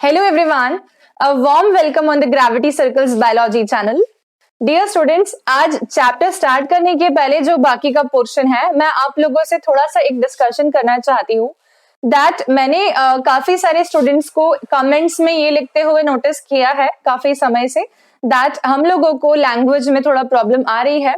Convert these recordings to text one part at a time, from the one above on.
Hello everyone, a warm welcome on the Gravity Circles Biology channel. Dear students, आज chapter start करने के पहले जो बाकी का पोर्शन है मैं आप लोगों से थोड़ा सा एक डिस्कशन करना चाहती हूँ दैट मैंने काफी सारे स्टूडेंट्स को कमेंट्स में ये लिखते हुए नोटिस किया है काफी समय से दैट हम लोगों को लैंग्वेज में थोड़ा प्रॉब्लम आ रही है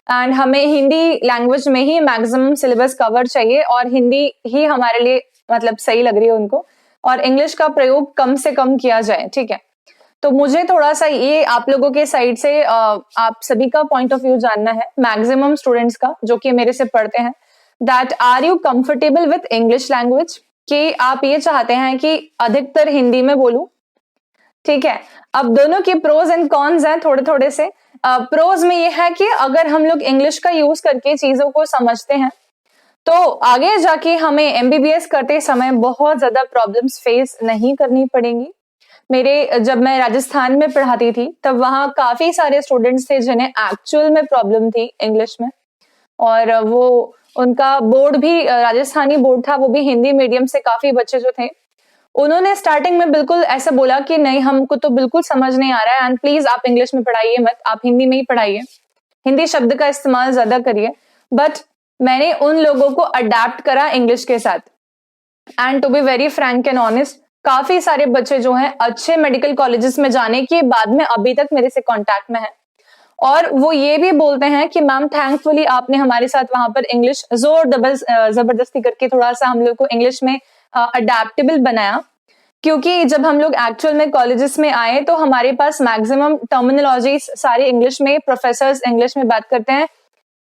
एंड हमें हिंदी लैंग्वेज में ही मैक्सिमम सिलेबस कवर चाहिए और हिंदी ही हमारे लिए मतलब सही लग रही है उनको और इंग्लिश का प्रयोग कम से कम किया जाए, ठीक है। तो मुझे थोड़ा सा ये आप लोगों के साइड से आप सभी का पॉइंट ऑफ व्यू जानना है, मैक्सिमम स्टूडेंट्स का जो कि मेरे से पढ़ते हैं, that are you comfortable with English language, कि आप ये चाहते हैं कि अधिकतर हिंदी में बोलूं, ठीक है। अब दोनों के प्रोज एंड कॉन्स हैं थोड़े थोड़े से। प्रोज में ये है कि अगर हम लोग इंग्लिश का यूज करके चीजों को समझते हैं तो आगे जाके हमें एमबीबीएस करते समय बहुत ज्यादा प्रॉब्लम्स फेस नहीं करनी पड़ेंगी। जब मैं राजस्थान में पढ़ाती थी तब वहाँ काफी सारे स्टूडेंट्स थे जिन्हें एक्चुअल में प्रॉब्लम थी इंग्लिश में, और वो उनका बोर्ड भी राजस्थानी बोर्ड था, वो भी हिंदी मीडियम से काफी बच्चे जो थे उन्होंने स्टार्टिंग में बिल्कुल ऐसा बोला कि नहीं हमको तो बिल्कुल समझ नहीं आ रहा है एंड प्लीज आप इंग्लिश में पढ़ाइए मत, आप हिंदी में ही पढ़ाइए, हिंदी शब्द का इस्तेमाल ज्यादा करिए। बट मैंने उन लोगों को अडेप्ट करा इंग्लिश के साथ and to be very frank and honest काफी सारे बच्चे जो हैं अच्छे मेडिकल कॉलेजेस में जाने के बाद में अभी तक मेरे से कांटेक्ट में हैं और वो ये भी बोलते हैं कि मैम थैंकफुली आपने हमारे साथ वहां पर इंग्लिश जबरदस्ती करके थोड़ा सा हम लोग को इंग्लिश में अडेप्टेबल बनाया, क्योंकि जब हम लोग एक्चुअल में कॉलेजेस में आए तो हमारे पास मैक्सिमम टर्मिनोलॉजी सारी इंग्लिश में, प्रोफेसर्स इंग्लिश में बात करते हैं,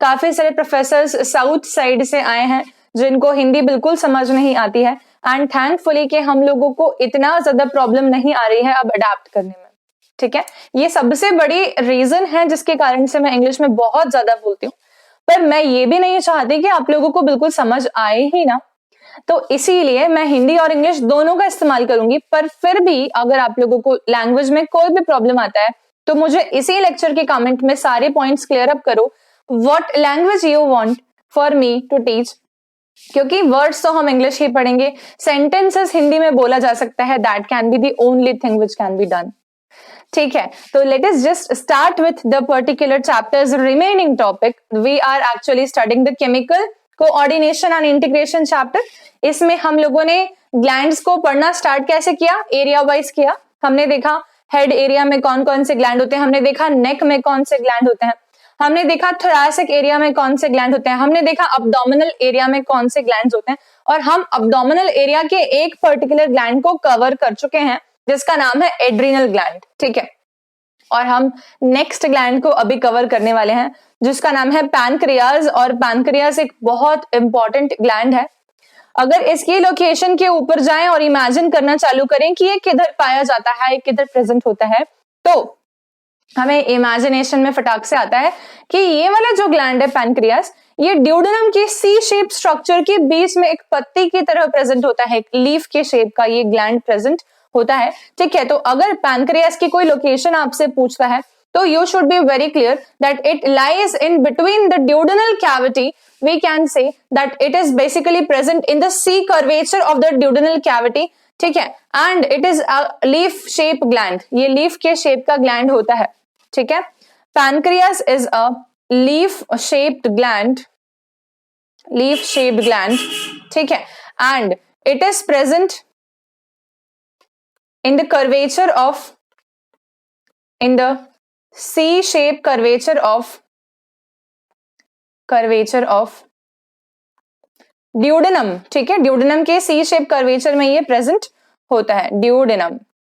काफी सारे प्रोफेसर्स साउथ साइड से आए हैं जिनको हिंदी बिल्कुल समझ नहीं आती है एंड थैंकफुली कि हम लोगों को इतना ज्यादा प्रॉब्लम नहीं आ रही है अब अडेप्ट करने में, ठीक है। ये सबसे बड़ी रीजन है जिसके कारण से मैं इंग्लिश में बहुत ज्यादा बोलती हूँ, पर मैं ये भी नहीं चाहती कि आप लोगों को बिल्कुल समझ आए ही ना, तो इसीलिए मैं हिंदी और इंग्लिश दोनों का इस्तेमाल करूंगी। पर फिर भी अगर आप लोगों को लैंग्वेज में कोई भी प्रॉब्लम आता है तो मुझे इसी लेक्चर के कमेंट में सारे पॉइंट्स क्लियर अप करो, what language you want for me to teach, क्योंकि वर्ड्स तो हम इंग्लिश ही पढ़ेंगे, सेंटेंसेस हिंदी में बोला जा सकता है, that can be the only thing which can be done, ठीक है। तो let us just start with the particular chapters remaining topic. We are actually studying the chemical coordination and integration chapter. इसमें हम लोगों ने ग्लैंड्स को पढ़ना start कैसे किया, एरिया वाइज किया। हमने देखा हेड एरिया में कौन कौन से ग्लैंड होते हैं, हमने देखा नेक में कौन से ग्लैंड होते हैं, हमने देखा थोरैसिक एरिया में कौन से ग्लैंड होते हैं, हमने देखा अब्डोमिनल एरिया में कौन से ग्लैंड्स होते हैं, और हम अब्डोमिनल एरिया के एक पर्टिकुलर ग्लैंड को कवर कर चुके हैं जिसका नाम है एड्रिनल ग्लैंड, ठीक है। और हम नेक्स्ट ग्लैंड को अभी कवर करने वाले हैं जिसका नाम है पैनक्रियाज, और पैनक्रियाज एक बहुत इंपॉर्टेंट ग्लैंड है। अगर इसकी लोकेशन के ऊपर जाएं और इमेजिन करना चालू करें कि ये किधर पाया जाता है, किधर प्रेजेंट होता है, तो हमें इमेजिनेशन में फटाक से आता है कि ये वाला जो ग्लैंड है पैनक्रियाज, ये ड्यूडेनम की सी शेप स्ट्रक्चर के बीच में एक पत्ती की तरह प्रेजेंट होता है, एक लीफ के शेप का ये ग्लैंड प्रेजेंट होता है, ठीक है। तो अगर पैनक्रियाज की कोई लोकेशन आपसे पूछता है तो you should be very clear that it lies in between the duodenal cavity, we can say that it is basically present in the c curvature of the duodenal cavity, ठीक है, and it is a leaf shape gland, ये leaf के shape का gland होता है, ठीक है। Pancreas is a leaf shaped gland, ठीक है, and it is present in the curvature of C-shape curvature of duodenum, ठीक है। ड्यूडेनम के सी शेप कर्वेचर में ये प्रेजेंट होता है, ड्यूडेनम।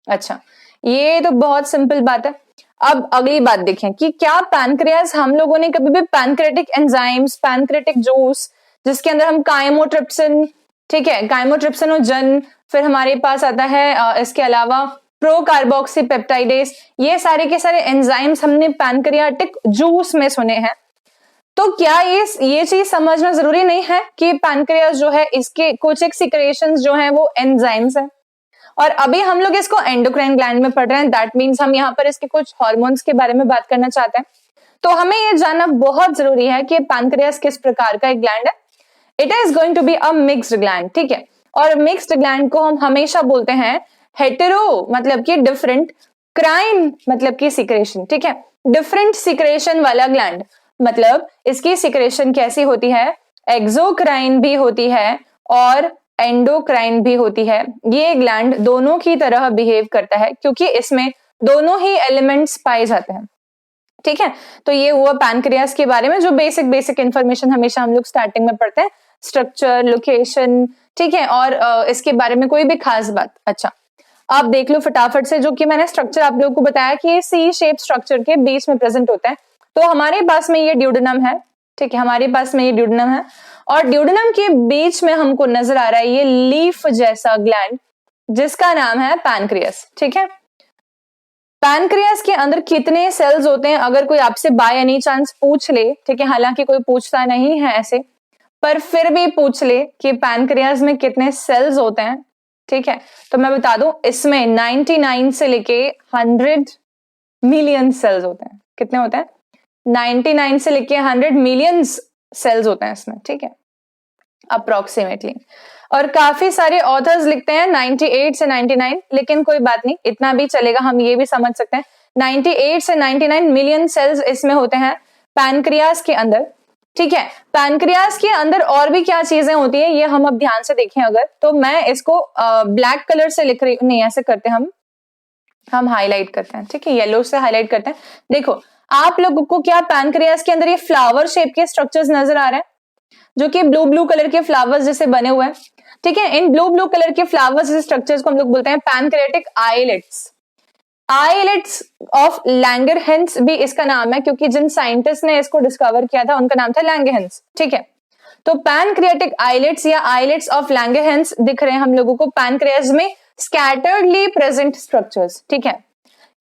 अच्छा, ये तो बहुत सिंपल बात है। अब अगली बात देखें कि क्या पैनक्रियाज, हम लोगों ने कभी भी पैनक्रेटिक एंजाइम्स, पैनक्रेटिक जूस जिसके अंदर हम काइमोट्रिप्सिन, ठीक है, काइमोट्रिप्सिनोजन, फिर हमारे पास आता है इसके अलावा प्रोकार्बोक्सीपेप्टाइडेस, ये सारे के सारे एंजाइम्स हमने पैनक्रियाटिक जूस में सुने हैं। तो क्या ये चीज समझना जरूरी नहीं है कि पैनक्रियाज जो है इसके कुछ एक सिक्रेशंस जो है वो एंजाइम्स हैं, और अभी हम लोग इसको एंडोक्राइन ग्लैंड में पढ़ रहे हैं, दैट मीन्स हम यहाँ पर इसके कुछ हार्मोन्स के बारे में बात करना चाहते हैं। तो हमें ये जानना बहुत जरूरी है कि पैनक्रियाज किस प्रकार का एक ग्लैंड है। It is going to be a mixed gland, ठीक है, और मिक्स्ड ग्लैंड को हम हमेशा बोलते हैं हेटेरो मतलब कि डिफरेंट, क्राइन मतलब कि सिक्रेशन, ठीक है, डिफरेंट सिक्रेशन वाला ग्लैंड, मतलब इसकी सिक्रेशन कैसी होती है, एक्सोक्राइन भी होती है और एंडोक्राइन भी होती है। ये ग्लैंड दोनों की तरह बिहेव करता है क्योंकि इसमें दोनों ही एलिमेंट्स पाए जाते हैं, ठीक है। तो ये हुआ पैनक्रियास के बारे में, जो बेसिक बेसिक इंफॉर्मेशन हमेशा हम लोग स्टार्टिंग में पढ़ते हैं, स्ट्रक्चर, लोकेशन, ठीक है, और इसके बारे में कोई भी खास बात। अच्छा, आप देख लो फटाफट से, जो कि मैंने स्ट्रक्चर आप लोगों को बताया कि ये सी शेप स्ट्रक्चर के बीच में प्रेजेंट होता है। तो हमारे पास में ये ड्यूडेनम है, ठीक है, हमारे पास में ये ड्यूडेनम है और ड्यूडेनम के बीच में हमको नजर आ रहा है ये लीफ जैसा ग्लैंड जिसका नाम है पैनक्रियास, ठीक है। पैनक्रियास के अंदर कितने सेल्स होते हैं, अगर कोई आपसे बाय एनी चांस पूछ ले, ठीक है, हालांकि कोई पूछता नहीं है ऐसे, पर फिर भी पूछ ले कि पैनक्रियास में कितने सेल्स होते हैं, ठीक है, तो मैं बता दूं इसमें 99 से लेके 100 मिलियन सेल्स होते हैं। कितने होते हैं? 99 से लेके 100 मिलियन सेल्स होते हैं इसमें, ठीक है, अप्रोक्सीमेटली। और काफी सारे ऑथर्स लिखते हैं 98 से 99, लेकिन कोई बात नहीं, इतना भी चलेगा, हम ये भी समझ सकते हैं 98 से 99 मिलियन सेल्स इसमें होते हैं पैनक्रियास के अंदर, ठीक है। पैनक्रियास के अंदर और भी क्या चीजें होती है, ये हम अब ध्यान से देखें अगर, तो मैं इसको ब्लैक कलर से लिख रही, नहीं ऐसे करते हम हाईलाइट करते हैं, ठीक है, येलो से हाईलाइट करते हैं। देखो आप लोगों को क्या पैनक्रियास के अंदर ये फ्लावर शेप के स्ट्रक्चर्स नजर आ रहे हैं, जो कि ब्लू कलर के फ्लावर्स जैसे बने हुए हैं, ठीक है। इन ब्लू कलर के फ्लावर्स जैसे स्ट्रक्चर्स को हम लोग बोलते हैं pancreatic islets. Islets of Langerhans भी इसका नाम है, क्योंकि जिन साइंटिस्ट ने इसको डिस्कवर किया था उनका नाम था लैंगरहैंस, ठीक है। तो पैनक्रियाटिक आइलेट्स या आइलेट्स ऑफ लैंगरहैंस दिख रहे हैं हम लोगों को पैनक्रियास में, स्कैटर्डली प्रेजेंट स्ट्रक्चर्स, ठीक है।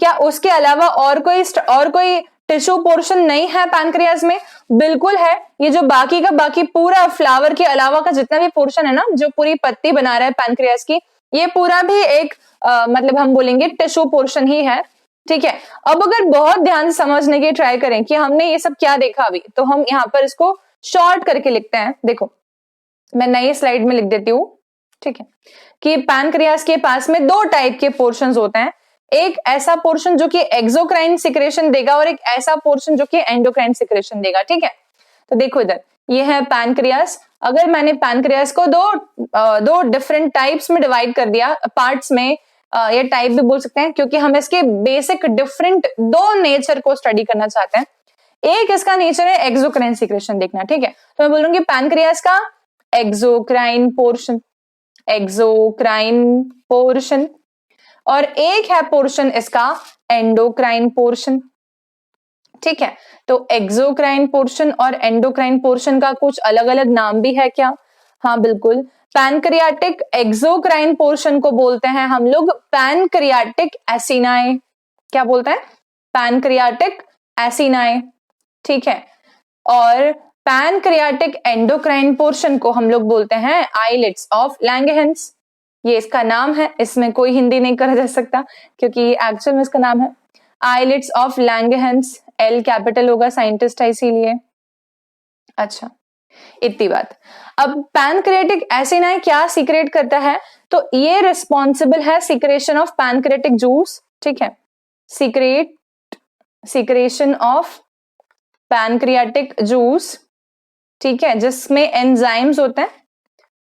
क्या उसके अलावा और कोई टिश्यू पोर्शन नहीं है पैनक्रियास में? बिल्कुल है। ये जो बाकी का बाकी पूरा फ्लावर के अलावा का जितना भी पोर्शन है ना, जो पूरी पत्ती बना रहा है पैनक्रियास की, ये पूरा भी एक मतलब हम बोलेंगे टिश्यू पोर्शन ही है, ठीक है। अब अगर बहुत ध्यान से समझने की ट्राई करें कि हमने ये सब क्या देखा अभी, तो हम यहाँ पर इसको शॉर्ट करके लिखते हैं। देखो मैं नई स्लाइड में लिख देती हूँ, ठीक है, कि पैनक्रियास के पास में दो टाइप के पोर्शंस होते हैं, एक ऐसा पोर्शन जो कि एक्सोक्राइन सिक्रेशन देगा और एक ऐसा पोर्शन जो कि एंडोक्राइन सिक्रेशन देगा, ठीक है। तो देखो इधर ये है पैनक्रियास। अगर मैंने पैनक्रियास को दो डिफरेंट टाइप्स में डिवाइड कर दिया, पार्ट्स में, या टाइप भी बोल सकते हैं, क्योंकि हम इसके बेसिक डिफरेंट दो नेचर को स्टडी करना चाहते हैं। एक इसका नेचर है एक्सोक्राइन सिक्रेशन देखना, ठीक है। तो मैं बोलूंगी पैनक्रियास का एक्सोक्राइन पोर्शन, और एक है पोर्शन इसका एंडोक्राइन पोर्शन, ठीक है। तो एक्सोक्राइन पोर्शन और एंडोक्राइन पोर्शन का कुछ अलग अलग नाम भी है क्या? हाँ बिल्कुल, पैनक्रियाटिक एक्सोक्राइन पोर्शन को बोलते हैं हम लोग पैनक्रियाटिक एसिनाए। क्या बोलते हैं? पैनक्रियाटिक एसिनाए, ठीक है। और पैनक्रियाटिक एंडोक्राइन पोर्शन को हम लोग बोलते हैं आइलेट्स ऑफ लैंगरहैंस। ये इसका नाम है, इसमें कोई हिंदी नहीं करा जा सकता क्योंकि एक्चुअल में इसका नाम है islets of Langerhans. L capital होगा, साइंटिस्ट है इसीलिए। अच्छा, इतनी बात। अब पैनक्रियाटिक एसिनाए क्या सीक्रेट करता है? तो ये रिस्पॉन्सिबल है सिक्रेशन ऑफ पैनक्रियाटिक जूस, ठीक है, सिक्रेशन ऑफ पैनक्रियाटिक जूस, ठीक है, जिसमें एंजाइम्स होते हैं,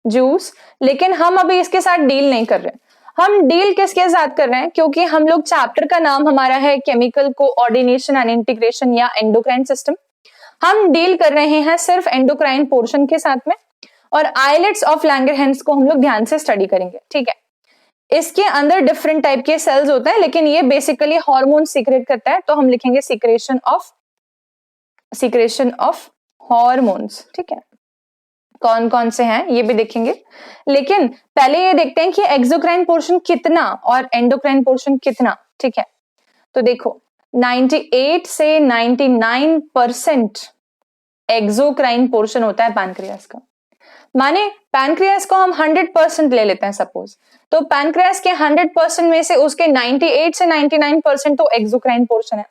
जूस। लेकिन हम अभी इसके साथ डील नहीं कर रहे, हम डील किसके साथ कर रहे हैं? क्योंकि हम लोग चैप्टर का नाम हमारा है केमिकल कोऑर्डिनेशन एंड इंटीग्रेशन या एंडोक्राइन सिस्टम। हम डील कर रहे हैं सिर्फ एंडोक्राइन पोर्शन के साथ में, और आइलेट्स ऑफ लैंगरहैंस को हम लोग ध्यान से स्टडी करेंगे, ठीक है। इसके अंदर डिफरेंट टाइप के सेल्स होते हैं, लेकिन ये बेसिकली हार्मोन सीक्रेट करता है, तो हम लिखेंगे सीक्रेशन ऑफ हार्मोन्स, ठीक है। कौन कौन से हैं ये भी देखेंगे, लेकिन पहले ये देखते हैं कि एक्सोक्राइन पोर्शन कितना और एंडोक्राइन पोर्शन कितना, ठीक है। तो देखो 98 से 99% एक्सोक्राइन पोर्शन होता है पैनक्रियास का। माने पैनक्रियास को हम 100% ले लेते हैं सपोज, तो पैनक्रियास के 100% में से उसके 98 से 99% तो एक्सोक्राइन पोर्शन है,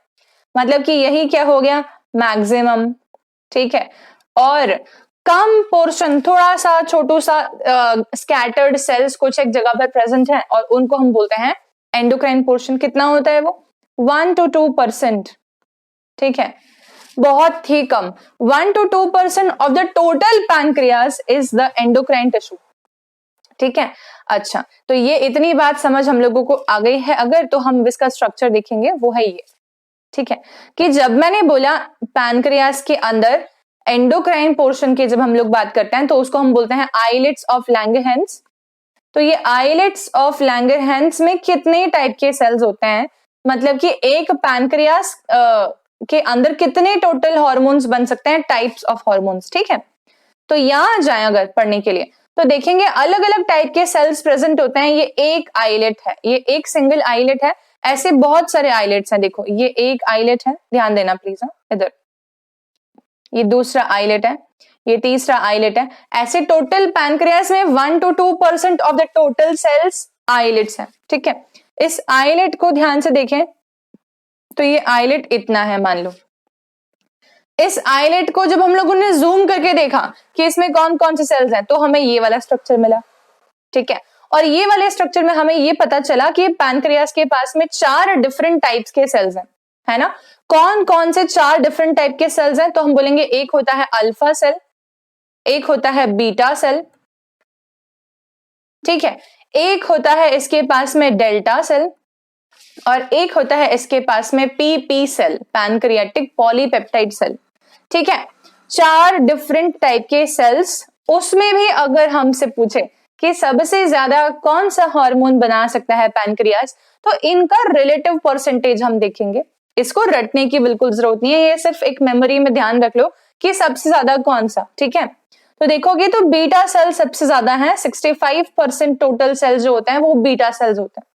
मतलब कि यही क्या हो गया, मैक्सिमम, ठीक है। और कम पोर्शन, थोड़ा सा छोटू सा स्कैटर्ड सेल्स कुछ एक जगह पर प्रेजेंट है और उनको हम बोलते हैं एंडोक्राइन पोर्शन। कितना होता है वो? 1 to 2%। ठीक है, बहुत ही कम। 1 to 2% of the total pancreas is the endocrine tissue. ठीक है, अच्छा, तो ये इतनी बात समझ हम लोगों को आ गई है। अगर तो हम इसका स्ट्रक्चर देखेंगे वो है ये। ठीक है, कि जब मैंने बोला पैनक्रियास के अंदर एंडोक्राइन पोर्शन की जब हम लोग बात करते हैं तो उसको हम बोलते हैं आइलेट्स ऑफ लैंगरहैंस। तो ये आइलेट्स ऑफ लैंगरहैंस में कितने टाइप के सेल्स होते हैं, मतलब कि एक पैनक्रियास के अंदर कितने टोटल हार्मोन्स बन सकते हैं, टाइप्स ऑफ हार्मोन्स। ठीक है, तो यहां जाए अगर पढ़ने के लिए तो देखेंगे अलग अलग टाइप के सेल्स प्रेजेंट होते हैं। ये एक आइलेट है, ये एक सिंगल आइलेट है, ऐसे बहुत सारे आइलेट्स हैं। देखो ये एक आइलेट है, ध्यान देना प्लीज। इधर ये दूसरा आइलेट है, ये तीसरा आइलेट है। ऐसे टोटल पैनक्रियास में 1 to 2% of the total cells islets हैं। ठीक है, इस आइलेट को ध्यान से देखें तो ये आइलेट इतना है मान लो। इस आइलेट को जब हम लोगों ने जूम करके देखा कि इसमें कौन कौन से सेल्स हैं तो हमें ये वाला स्ट्रक्चर मिला। ठीक है, और ये वाले स्ट्रक्चर में हमें ये पता चला कि पैनक्रियास के पास में 4 डिफरेंट टाइप्स के सेल्स हैं, है ना। कौन कौन से 4 डिफरेंट टाइप के सेल्स हैं? तो हम बोलेंगे एक होता है अल्फा सेल, एक होता है बीटा सेल, ठीक है, एक होता है इसके पास में डेल्टा सेल और एक होता है इसके पास में PP cell, pancreatic polypeptide cell. ठीक है, 4 डिफरेंट टाइप के सेल्स। उसमें भी अगर हमसे पूछे कि सबसे ज्यादा कौन सा हार्मोन बना सकता है पैनक्रियास, तो इनका रिलेटिव परसेंटेज हम देखेंगे। इसको रटने की बिल्कुल जरूरत नहीं है, ये सिर्फ एक मेमोरी में ध्यान रख लो कि सबसे ज्यादा कौन सा। ठीक है, तो देखोगे तो बीटा सेल सबसे ज्यादा है, 65% टोटल सेल्स जो होते हैं वो बीटा सेल्स होते हैं।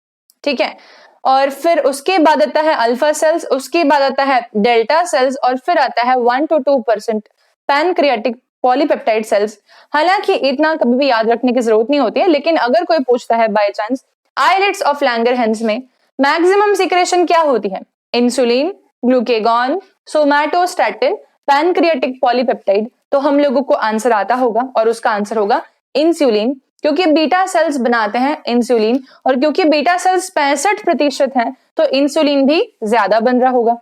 ठीक है, और फिर उसके बाद आता है अल्फा सेल्स, उसके बाद आता है डेल्टा सेल्स और फिर आता है 1 to 2% पैनक्रियाटिक पॉलीपेप्टाइड सेल्स। हालांकि इतना कभी भी याद रखने की जरूरत नहीं होती है, लेकिन अगर कोई पूछता है by chance, islets of Langerhans में मैक्सिमम सीक्रेशन क्या होती है? Insulin, glucagon, somatostatin, pancreatic polypeptide. तो हम लोगों को आंसर आता होगा और उसका आंसर होगा इंसुलिन, क्योंकि बीटा सेल्स बनाते हैं इंसुलिन और क्योंकि बीटा सेल्स 65% हैं तो इंसुलिन भी ज्यादा बन रहा होगा।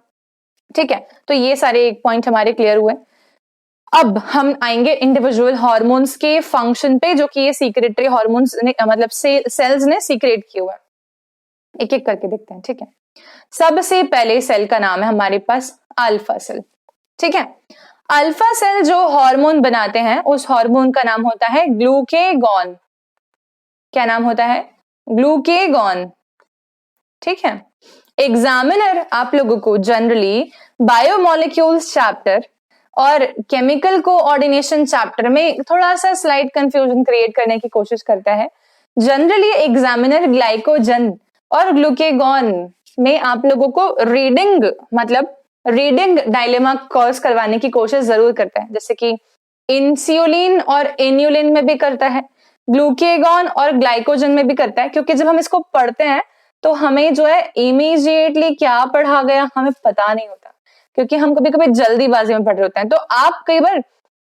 ठीक है, तो ये सारे एक पॉइंट हमारे क्लियर हुए। अब हम आएंगे इंडिविजुअल हार्मोन्स के फंक्शन पे, जो कि ये सीक्रेटरी हार्मोन्स ने मतलब सेल्स ने सीक्रेट किए हुए। एक एक करके देखते हैं। ठीक है, सबसे पहले सेल का नाम है हमारे पास अल्फा सेल। ठीक है, अल्फा सेल जो हार्मोन बनाते हैं उस हार्मोन का नाम होता है ग्लूकेगॉन। क्या नाम होता है? ग्लूकेगॉन। ठीक है, एग्जामिनर आप लोगों को जनरली बायोमोलिक्यूल्स चैप्टर और केमिकल कोऑर्डिनेशन चैप्टर में थोड़ा सा स्लाइड कंफ्यूजन क्रिएट करने की कोशिश करता है। जनरली एग्जामिनर ग्लाइकोजन और ग्लूकेगॉन में आप लोगों को रीडिंग डायलेमा कॉज करवाने की कोशिश जरूर करता है, जैसे कि इंसुलिन और इन्युलिन में भी करता है, ग्लूकेगॉन और ग्लाइकोजन में भी करता है। क्योंकि जब हम इसको पढ़ते हैं तो हमें जो है इमीडिएटली क्या पढ़ा गया हमें पता नहीं होता, क्योंकि हम कभी कभी जल्दीबाजी में पढ़ रहे होते हैं। तो आप कई बार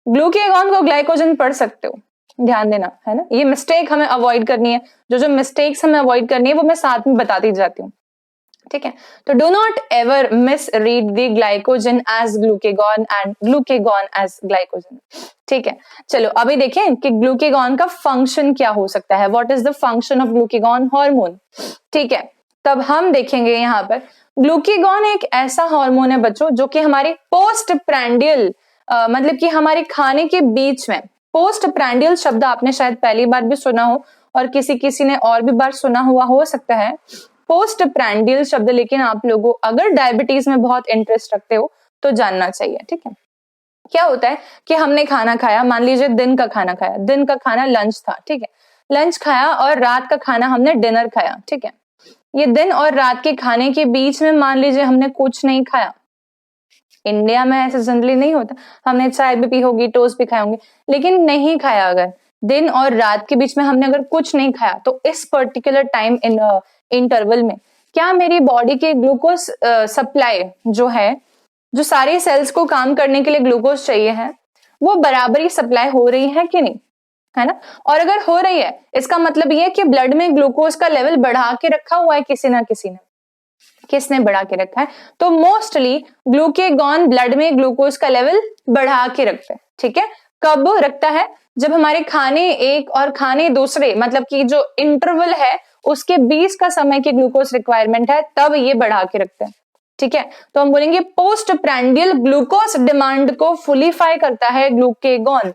ग्लूकेगॉन को ग्लाइकोजन पढ़ सकते हो, ध्यान देना, है ना। ये मिस्टेक हमें अवॉइड करनी है, जो मिस्टेक्स हमें अवॉइड करनी है वो मैं साथ में बताती जाती हूँ। ठीक है, तो do not ever misread the glycogen as glucagon and glucagon as glycogen. ठीक है, चलो अभी देखें कि ग्लूकेगॉन का फंक्शन क्या हो सकता है, what is the function of glucagon hormone. ठीक है, तब हम देखेंगे यहाँ पर ग्लूकेगॉन एक ऐसा हार्मोन है बच्चों जो कि हमारी पोस्ट प्रैंडियल मतलब कि हमारे खाने के बीच में, पोस्ट प्रैंडियल शब्द आपने शायद पहली बार भी सुना हो और किसी किसी ने और भी बार सुना हुआ हो सकता है पोस्ट प्रैंडियल शब्द, लेकिन आप लोगों अगर डायबिटीज में बहुत इंटरेस्ट रखते हो तो जानना चाहिए। ठीक है, क्या होता है कि हमने खाना खाया, मान लीजिए दिन का खाना खाया, दिन का खाना लंच था। ठीक है, लंच खाया और रात का खाना हमने डिनर खाया। ठीक है, ये दिन और रात के खाने के बीच में मान लीजिए हमने कुछ नहीं खाया। इंडिया में ऐसे जनरली नहीं होता, हमने चाय भी पी होगी, टोस्ट भी खाए होंगे, लेकिन नहीं खाया अगर दिन और रात के बीच में हमने अगर कुछ नहीं खाया, तो इस पर्टिकुलर टाइम इंटरवल में क्या मेरी बॉडी के ग्लूकोज सप्लाई जो है, जो सारे सेल्स को काम करने के लिए ग्लूकोज चाहिए है, वो बराबरी सप्लाई हो रही है कि नहीं, है ना। और अगर हो रही है इसका मतलब ये है कि ब्लड में ग्लूकोज का लेवल बढ़ा के रखा हुआ है किसी ना किसी ने। किसने बढ़ा के रखा है? तो मोस्टली ग्लूकेगॉन ब्लड में ग्लूकोज का लेवल बढ़ा के रखता है, ठीक है। कब रखता है? जब हमारे खाने एक और खाने दूसरे, मतलब कि जो इंटरवल है उसके बीच का समय की ग्लूकोज रिक्वायरमेंट है, तब ये बढ़ा के रखते हैं, ठीक है। तो हम बोलेंगे पोस्ट प्रैंडियल ग्लूकोज डिमांड को फुलिफाई करता है ग्लूकेगॉन,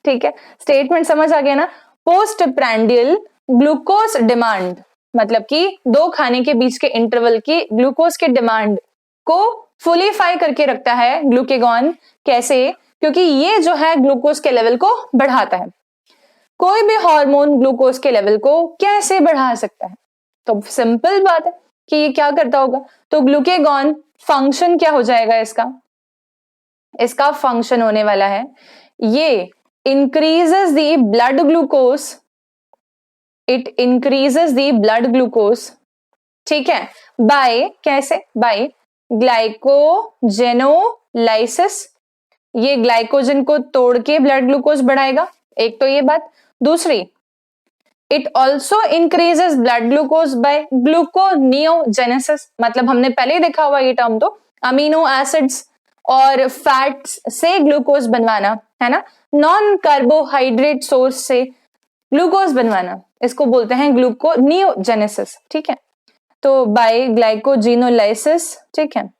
ठीक है। स्टेटमेंट समझ आ गया ना। पोस्ट प्रैंडियल ग्लूकोज डिमांड मतलब कि दो खाने के बीच के इंटरवल की ग्लूकोज के डिमांड को फुलिफाई करके रखता है ग्लूकेगॉन। कैसे? क्योंकि ये जो है ग्लूकोज के लेवल को बढ़ाता है। कोई भी हार्मोन ग्लूकोज के लेवल को कैसे बढ़ा सकता है? तो सिंपल बात है कि ये क्या करता होगा। तो ग्लूकेगॉन फंक्शन क्या हो जाएगा इसका फंक्शन होने वाला है, ये increases the blood glucose, it increases the blood glucose, ठीक है। बाय कैसे? बाय ग्लाइकोजेनोलाइसिस, ये ग्लाइकोजन को तोड़ के ब्लड ग्लूकोज बढ़ाएगा, एक तो ये बात। दूसरी, it also increases blood glucose by gluconeogenesis, मतलब हमने पहले ही देखा हुआ ये टर्म, तो अमीनो एसिड्स और फैट्स से ग्लूकोज बनवाना, है ना। नॉन कार्बोहाइड्रेट सोर्स से ग्लूकोज बनवाना, इसको बोलते हैं ग्लूकोनियोजेनेसिस, ठीक है। तो बाय ग्लाइकोजिनोलाइसिस, ठीक है।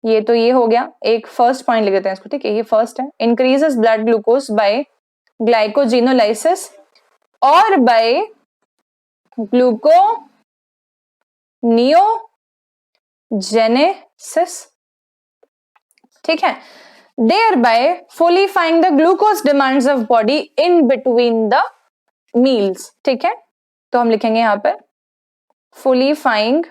ये तो ये हो गया, एक फर्स्ट पॉइंट लिख देते हैं इसको, ठीक है। ये फर्स्ट है, increases blood glucose by glycogenolysis और बाय ग्लूकोनियोजेनेसिस, ठीक है। thereby fulfilling the glucose demands of body in between the meals, ठीक है। तो हम लिखेंगे यहां पर fulfilling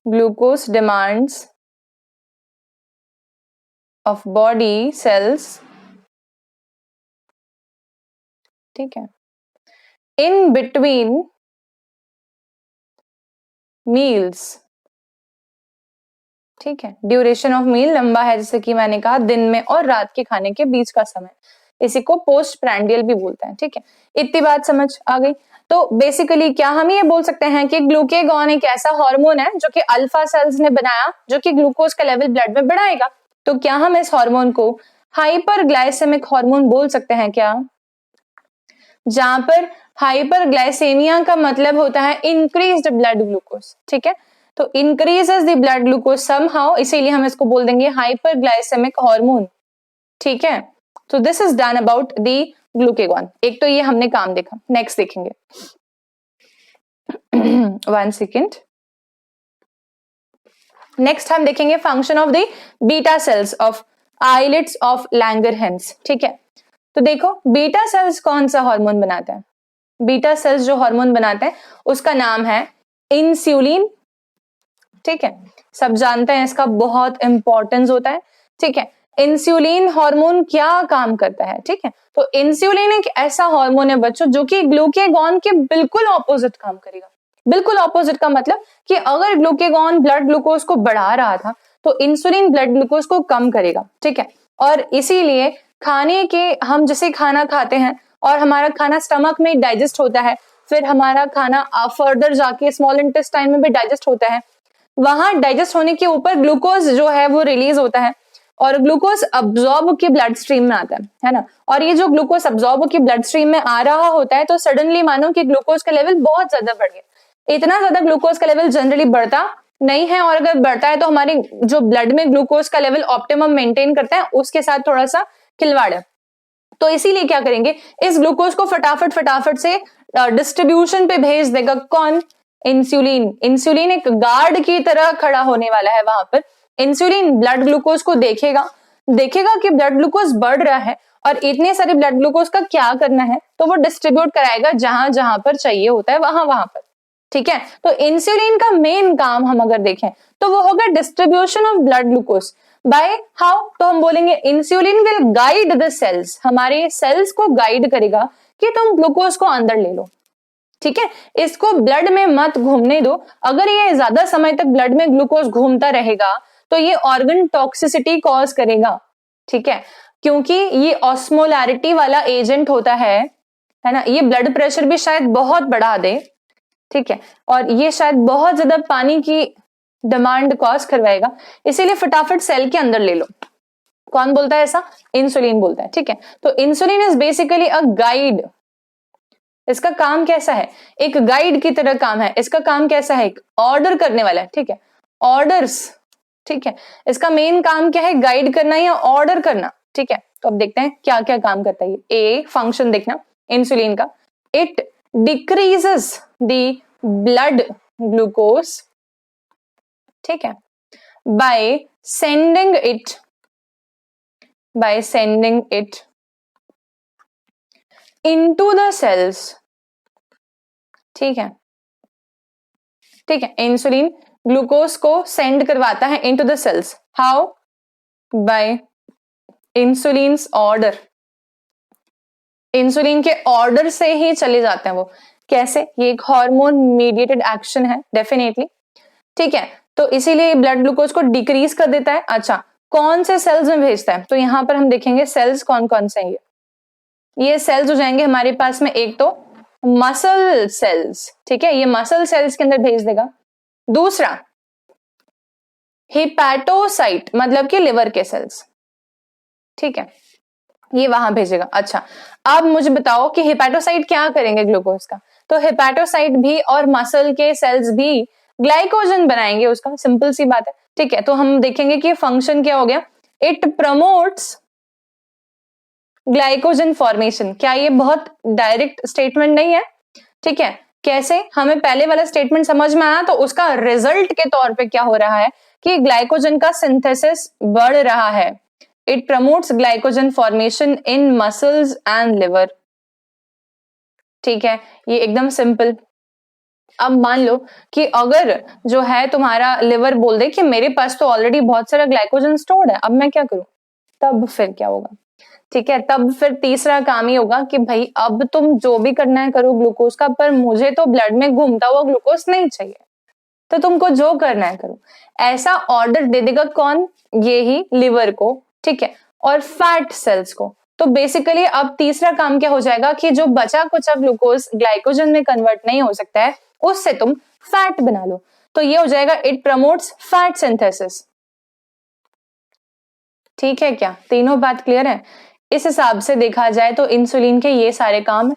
glucose demands of body cells, ठीक है, in between meals, ठीक है। ड्यूरेशन ऑफ मील लंबा है, जैसे कि मैंने कहा दिन में और रात के खाने के बीच का समय, इसी को पोस्ट प्रैंडियल भी बोलते हैं, ठीक है। इतनी बात समझ आ गई। तो बेसिकली क्या हम ये बोल सकते हैं कि ग्लूकेगॉन एक ऐसा हार्मोन है जो कि अल्फा सेल्स ने बनाया, जो कि ग्लूकोज का लेवल ब्लड में बढ़ाएगा। तो क्या हम इस हार्मोन को हाइपरग्लाइसेमिक हार्मोन बोल सकते हैं क्या? जहां पर हाइपरग्लाइसेमिया का मतलब होता है इंक्रीज्ड ब्लड ग्लूकोज, ठीक है। तो increases the blood glucose somehow, इसीलिए हम इसको बोल देंगे हाइपरग्लाइसेमिक हार्मोन, ठीक है। तो this is done about the glucagon. एक तो ये हमने काम देखा, नेक्स्ट देखेंगे। 1 सेकेंड। नेक्स्ट हम देखेंगे function of the beta cells of islets of Langerhans, ठीक है। तो देखो बीटा सेल्स कौन सा हार्मोन बनाता है? बीटा सेल्स जो हार्मोन बनाते हैं उसका नाम है इंसुलिन, ठीक है। सब जानते हैं इसका बहुत इंपॉर्टेंस होता है, ठीक है। इंसुलिन हार्मोन क्या काम करता है, ठीक है। तो इंसुलिन एक ऐसा हार्मोन है बच्चों जो कि ग्लूकेगॉन के बिल्कुल ऑपोजिट काम करेगा। बिल्कुल ऑपोजिट का मतलब कि अगर ग्लूकेगॉन ब्लड ग्लूकोज को बढ़ा रहा था तो इंसुलिन ब्लड ग्लूकोज को कम करेगा, ठीक है। और इसीलिए खाने के, हम जैसे खाना खाते हैं और हमारा खाना स्टमक में डाइजेस्ट होता है, फिर हमारा खाना फर्दर जाके स्मॉल इंटेस्टाइन में भी डाइजेस्ट होता है, वहां डाइजेस्ट होने के ऊपर ग्लूकोज जो है वो रिलीज होता है और ग्लूकोज अब्सॉर्ब के ब्लड स्ट्रीम में आता है ना। और ये जो ग्लूकोज अब्सॉर्ब के ब्लड स्ट्रीम में आ रहा होता है तो सडनली मानो कि ग्लूकोज का लेवल बहुत ज्यादा बढ़ गया। इतना ज्यादा ग्लूकोज का लेवल जनरली बढ़ता नहीं है, और अगर बढ़ता है तो हमारे जो ब्लड में ग्लूकोज का लेवल ऑप्टिमम मेंटेन करता है उसके साथ थोड़ा सा खिलवाड़ है। तो इसीलिए क्या करेंगे, इस ग्लूकोज को फटाफट से डिस्ट्रीब्यूशन पे भेज देगा कौन? इंसुलिन। इंसुलिन एक गार्ड की तरह खड़ा होने वाला है वहां पर। इंसुलिन ब्लड ग्लूकोज को देखेगा कि ब्लड ग्लूकोज बढ़ रहा है और इतने सारे ब्लड ग्लूकोज का क्या करना है, तो वो डिस्ट्रीब्यूट कराएगा जहां जहां पर चाहिए होता है वहां पर, ठीक है। तो इंसुलिन का मेन काम हम अगर देखें तो वो होगा distribution of blood glucose by how, तो हम बोलेंगे insulin will guide the cells, हमारे सेल्स को गाइड करेगा कि तुम ग्लूकोज को अंदर ले लो, ठीक है। इसको ब्लड में मत घूमने दो। अगर ये ज्यादा समय तक ब्लड में ग्लूकोज घूमता रहेगा तो ये ऑर्गन टॉक्सिसिटी कॉज करेगा, ठीक है, क्योंकि ये ऑस्मोलैरिटी वाला एजेंट होता है ना। ये ब्लड प्रेशर भी शायद बहुत बढ़ा दे, ठीक है, और ये शायद बहुत ज्यादा पानी की डिमांड कॉज करवाएगा, इसीलिए फटाफट सेल के अंदर ले लो। कौन बोलता है ऐसा? इंसुलिन बोलता है, ठीक है। तो insulin is basically a guide. इसका काम कैसा है? एक गाइड की तरह काम है। इसका काम कैसा है? एक ऑर्डर करने वाला है, ठीक है, ऑर्डर्स, ठीक है। इसका मेन काम क्या है? गाइड करना या ऑर्डर करना, ठीक है। तो अब देखते हैं क्या क्या काम करता है। ए फंक्शन देखना इंसुलिन का, it decreases the blood glucose, ठीक है, by sending it into the cells, ठीक है, ठीक है। इंसुलिन ग्लूकोज को सेंड करवाता है into the cells. How? By insulin's order. Insulin के ऑर्डर से ही चले जाते हैं वो। कैसे? ये एक हार्मोन मीडिएटेड एक्शन है डेफिनेटली, ठीक है। तो इसीलिए ब्लड ग्लूकोज को डिक्रीज कर देता है। अच्छा, कौन से सेल्स में भेजता है? तो यहां पर हम देखेंगे सेल्स कौन कौन से हैं। ये सेल्स हो जाएंगे हमारे पास में, एक तो मसल सेल्स, ठीक है, ये मसल सेल्स के अंदर भेज देगा। दूसरा हिपैटोसाइट, मतलब कि लिवर के सेल्स, ठीक है, ये वहां भेजेगा। अच्छा, अब मुझे बताओ कि हिपैटोसाइट क्या करेंगे ग्लूकोज का? तो हिपैटोसाइट भी और मसल के सेल्स भी ग्लाइकोजन बनाएंगे उसका, सिंपल सी बात है, ठीक है। तो हम देखेंगे कि फंक्शन क्या हो गया, इट प्रमोट्स ग्लाइकोजन फॉर्मेशन। क्या ये बहुत डायरेक्ट स्टेटमेंट नहीं है? ठीक है, कैसे? हमें पहले वाला स्टेटमेंट समझ में आया, तो उसका रिजल्ट के तौर पे क्या हो रहा है कि ग्लाइकोजन का सिंथेसिस बढ़ रहा है। It promotes glycogen formation in muscles and liver, ठीक है, ये एकदम सिंपल। अब मान लो कि अगर जो है तुम्हारा लिवर बोल दे कि मेरे पास तो ऑलरेडी बहुत सारा ग्लाइकोजन स्टोर्ड है, अब मैं क्या करूं, तब फिर क्या होगा? ठीक है, तब फिर तीसरा काम ही होगा कि भाई अब तुम जो भी करना है करो ग्लूकोज का, पर मुझे तो ब्लड में घूमता हुआ ग्लूकोज नहीं चाहिए, तो तुमको जो करना है करो। ऐसा ऑर्डर दे देगा कौन? ये ही लिवर को, ठीक है, और फैट सेल्स को। तो बेसिकली अब तीसरा काम क्या हो जाएगा कि जो बचा कुचा ग्लूकोज ग्लाइकोजन में कन्वर्ट नहीं हो सकता है, उससे तुम फैट बना लो। तो ये हो जाएगा इट प्रमोट्स फैट सिंथेसिस, ठीक है क्या? तीनों बात क्लियर है? इस हिसाब से देखा जाए तो इंसुलिन के ये सारे काम है।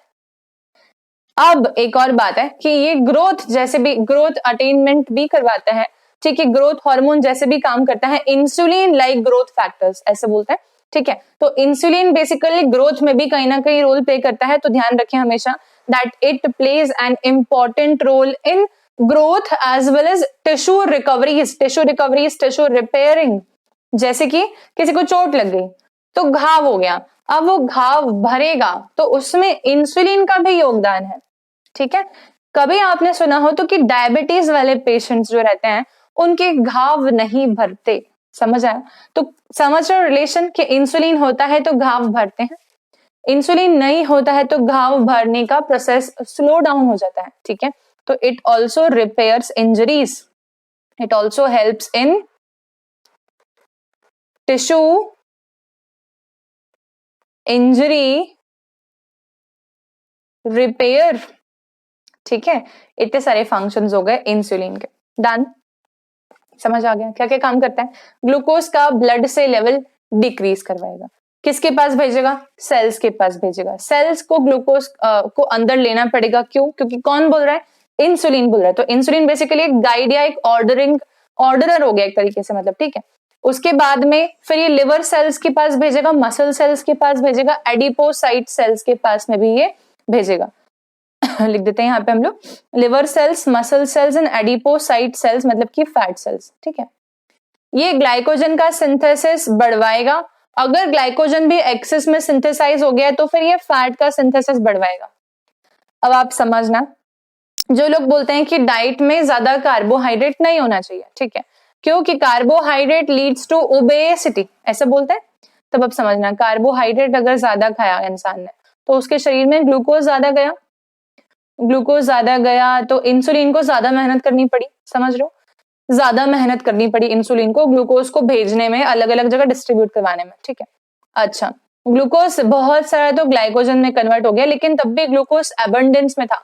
अब एक और बात है कि ये ग्रोथ जैसे भी ग्रोथ अटेनमेंट भी करवाता है, ठीक है, ग्रोथ हार्मोन जैसे भी काम करता है, इंसुलिन लाइक ग्रोथ फैक्टर्स ऐसे बोलते हैं, ठीक है। तो इंसुलिन बेसिकली ग्रोथ में भी कहीं ना कहीं रोल प्ले करता है, तो ध्यान रखें हमेशा that it plays an important role in growth as well as tissue recoveries, tissue repairing. जैसे कि किसी को चोट लग गई तो घाव हो गया, अब वो घाव भरेगा, तो उसमें इंसुलिन का भी योगदान है, ठीक है। कभी आपने सुना हो तो कि डायबिटीज वाले पेशेंट्स जो रहते हैं उनके घाव नहीं भरते, समझ आया? तो समझ रहे रिलेशन कि इंसुलिन होता है तो घाव भरते हैं, इंसुलिन नहीं होता है तो घाव भरने का प्रोसेस स्लो डाउन हो जाता है, ठीक है। तो it also repairs injuries, it also helps in tissue injury repair, ठीक है। इतने सारे फंक्शंस हो गए इंसुलिन के। डन, समझ आ गया क्या क्या काम करता है? ग्लूकोज का ब्लड से लेवल डिक्रीज करवाएगा, किसके पास भेजेगा? सेल्स के पास भेजेगा। सेल्स को ग्लूकोज को अंदर लेना पड़ेगा, क्यों? क्योंकि कौन बोल रहा है? इंसुलिन बोल रहा है। तो इंसुलिन बेसिकली एक गाइड या एक ऑर्डरर हो गया एक तरीके से, मतलब, ठीक है। उसके बाद में फिर ये लिवर सेल्स के पास भेजेगा, मसल सेल्स के पास भेजेगा, एडिपोसाइट सेल्स के पास में भी ये भेजेगा। लिख देते हैं यहाँ पे हम लोग, liver cells, muscle cells and adipocyte cells, मतलब कि फैट सेल्स, ठीक है। ये ग्लाइकोजन का सिंथेसिस बढ़वाएगा। अगर ग्लाइकोजन भी एक्सेस में सिंथेसाइज हो गया है तो फिर ये फैट का सिंथेसिस बढ़वाएगा। अब आप समझना, जो लोग बोलते हैं कि डाइट में ज्यादा कार्बोहाइड्रेट नहीं होना चाहिए, ठीक है, क्योंकि कार्बोहाइड्रेट लीड्स टू ओबेसिटी, ऐसे बोलते हैं, तब अब समझना कार्बोहाइड्रेट अगर ज्यादा खाया इंसान ने तो उसके शरीर में ग्लूकोज ज्यादा गया तो इंसुलिन को ज्यादा मेहनत करनी पड़ी, समझ रहे हो? ज्यादा मेहनत करनी पड़ी इंसुलिन को ग्लूकोज को भेजने में, अलग अलग जगह डिस्ट्रीब्यूट करवाने में, ठीक है। अच्छा, ग्लूकोज बहुत सारा तो ग्लाइकोजन में कन्वर्ट हो गया, लेकिन तब भी ग्लूकोज एबंडेंस में था।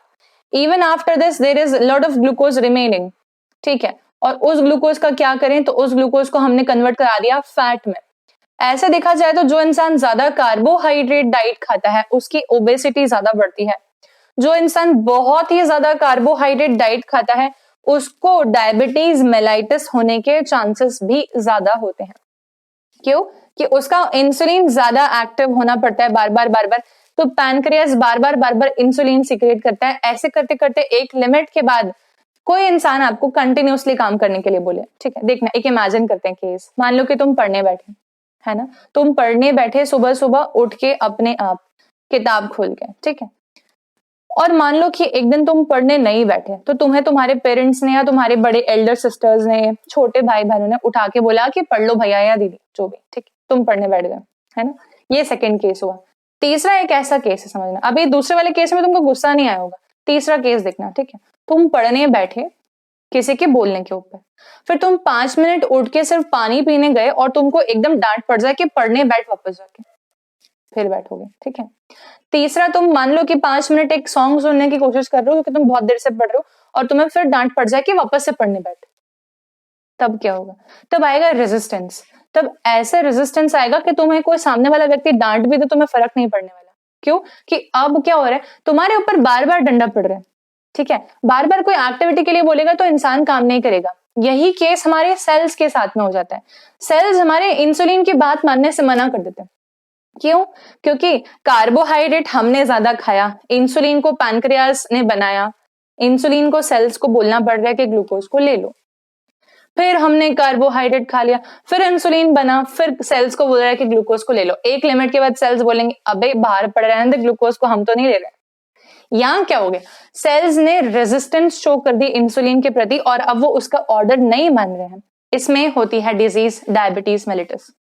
Even after this there is lot of glucose remaining, ठीक है। और उस ग्लूकोज का क्या करें, तो उस ग्लूकोज को हमने कन्वर्ट करा दिया फैट में। ऐसे देखा जाए तो जो इंसान ज्यादा कार्बोहाइड्रेट डाइट खाता है उसकी ओबेसिटी ज्यादा बढ़ती है। जो इंसान बहुत ही ज्यादा कार्बोहाइड्रेट डाइट खाता है उसको डायबिटीज मेलाइटिस होने के चांसेस भी ज्यादा होते हैं। क्यों? कि उसका इंसुलिन ज्यादा एक्टिव होना पड़ता है बार बार, तो पैनक्रियास बार बार इंसुलिन सीक्रेट करता है। ऐसे करते करते एक लिमिट के बाद कोई इंसान आपको कंटिन्यूअसली काम करने के लिए बोले, ठीक है। देखना, एक इमेजिन करते हैं केस, मान लो कि तुम पढ़ने बैठे, है ना, तुम पढ़ने बैठे सुबह सुबह उठ के अपने आप किताब खोल के, ठीक है। और मान लो कि एक दिन तुम पढ़ने नहीं बैठे, तो तुम्हें तुम्हारे पेरेंट्स ने या तुम्हारे बड़े एल्डर सिस्टर्स ने, छोटे भाई बहनों ने उठा के बोला कि पढ़ लो भैया या दीदी, जो भी, ठीक है, तुम पढ़ने बैठ गए, है ना। ये सेकंड केस हुआ। तीसरा एक ऐसा केस है, समझना, अभी दूसरे वाले केस में तुमको गुस्सा नहीं आया होगा, तीसरा केस देखना, ठीक है। तुम पढ़ने बैठे किसी के बोलने के ऊपर, फिर तुम 5 मिनट उठ के सिर्फ पानी पीने गए और तुमको एकदम डांट पड़ जाए कि पढ़ने बैठ वापस जाके, फिर बैठोगे, ठीक है। तीसरा, तुम मान लो कि 5 मिनट एक सॉन्ग सुनने की कोशिश कर रहे हो क्योंकि तुम बहुत देर से पढ़ रहे हो और तुम्हें फिर डांट पड़ जाए कि वापस से पढ़ने बैठ, तब क्या होगा? तब आएगा रेजिस्टेंस। तब ऐसे रेजिस्टेंस आएगा कि तुम्हें कोई सामने वाला व्यक्ति डांट भी दे, तुम्हें फर्क नहीं पड़ने वाला। क्यों? कि अब क्या हो रहा है, तुम्हारे ऊपर बार बार डंडा पड़ रहा है, ठीक है। बार बार कोई एक्टिविटी के लिए बोलेगा तो इंसान काम नहीं करेगा। यही केस हमारे सेल्स के साथ में हो जाता है। सेल्स हमारे इंसुलिन की बात मानने से मना कर देते हैं। क्यों? क्योंकि कार्बोहाइड्रेट हमने ज्यादा खाया, इंसुलिन को पैनक्रियास ने बनाया, इंसुलिन को सेल्स को बोलना पड़ रहा है कि ग्लूकोज को ले लो। फिर हमने कार्बोहाइड्रेट खा लिया, फिर इंसुलिन बना, फिर सेल्स को बोल रहा है कि ग्लूकोज को ले लो। एक लिमिट के बाद सेल्स बोलेंगे अबे बाहर पड़ रहे हैं ग्लूकोज को, हम तो नहीं ले रहे। यहां क्या हो गया, सेल्स ने रेजिस्टेंस शो कर दी इंसुलिन के प्रति और अब वो उसका ऑर्डर नहीं मान रहे हैं। इसमें होती है disease diabetes mellitus.